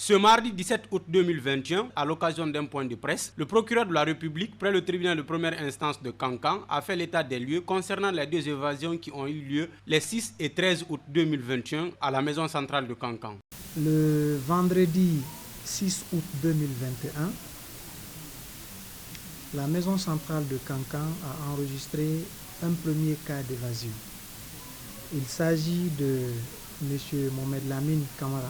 Ce mardi 17 août 2021, à l'occasion d'un point de presse, le procureur de la République, près le tribunal de première instance de Kankan, a fait l'état des lieux concernant les deux évasions qui ont eu lieu les 6 et 13 août 2021 à la maison centrale de Kankan. Le vendredi 6 août 2021, la maison centrale de Kankan a enregistré un premier cas d'évasion. Il s'agit de M. Mohamed Lamine Camara,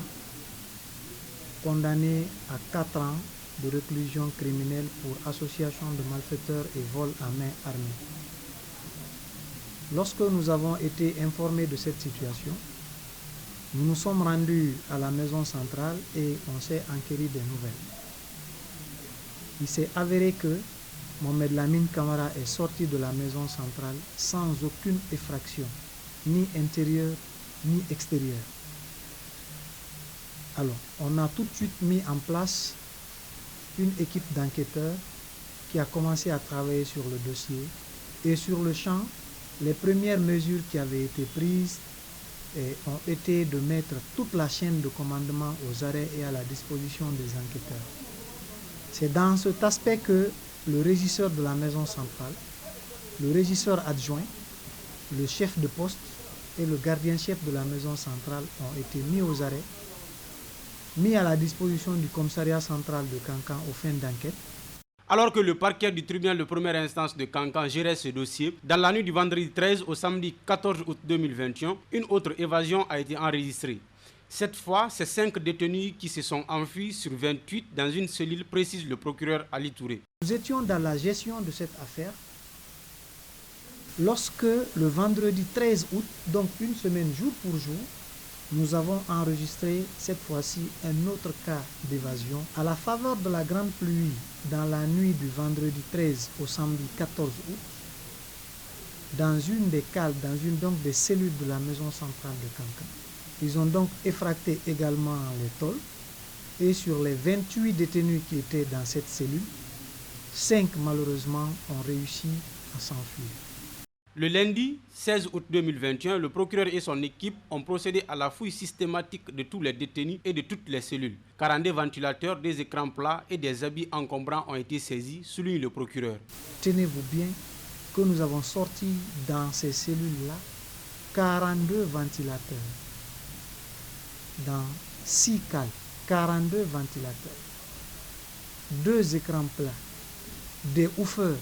condamné à 4 ans de réclusion criminelle pour association de malfaiteurs et vol à main armée. Lorsque nous avons été informés de cette situation, nous nous sommes rendus à la maison centrale et on s'est enquéri des nouvelles. Il s'est avéré que Mohamed Lamine Camara est sorti de la maison centrale sans aucune effraction, ni intérieure ni extérieure. Alors, on a tout de suite mis en place une équipe d'enquêteurs qui a commencé à travailler sur le dossier et sur le champ, les premières mesures qui avaient été prises ont été de mettre toute la chaîne de commandement aux arrêts et à la disposition des enquêteurs. C'est dans cet aspect que le régisseur de la maison centrale, le régisseur adjoint, le chef de poste et le gardien-chef de la maison centrale ont été mis aux arrêts, mis à la disposition du commissariat central de Kankan aux fins d'enquête. Alors que le parquet du tribunal de première instance de Kankan gérait ce dossier, dans la nuit du vendredi 13 au samedi 14 août 2021, une autre évasion a été enregistrée. Cette fois, c'est 5 détenus qui se sont enfuis sur 28 dans une cellule, précise le procureur Ali Touré. Nous étions dans la gestion de cette affaire lorsque le vendredi 13 août, donc une semaine jour pour jour, nous avons enregistré cette fois-ci un autre cas d'évasion. À la faveur de la grande pluie dans la nuit du vendredi 13 au samedi 14 août, dans une des cales, donc des cellules de la maison centrale de Kankan. Ils ont donc effracté également les tôles et sur les 28 détenus qui étaient dans cette cellule, 5 malheureusement ont réussi à s'enfuir. Le lundi 16 août 2021, le procureur et son équipe ont procédé à la fouille systématique de tous les détenus et de toutes les cellules. 42 ventilateurs, des écrans plats et des habits encombrants ont été saisis, souligne le procureur. Tenez-vous bien que nous avons sorti dans ces cellules-là 42 ventilateurs. Dans 6 cales, 42 ventilateurs, 2 écrans plats, des woofers,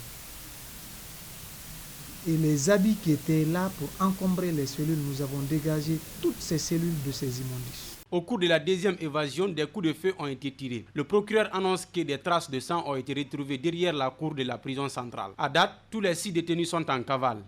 et les habits qui étaient là pour encombrer les cellules, nous avons dégagé toutes ces cellules de ces immondices. Au cours de la deuxième évasion, des coups de feu ont été tirés. Le procureur annonce que des traces de sang ont été retrouvées derrière la cour de la prison centrale. À date, tous les 6 détenus sont en cavale.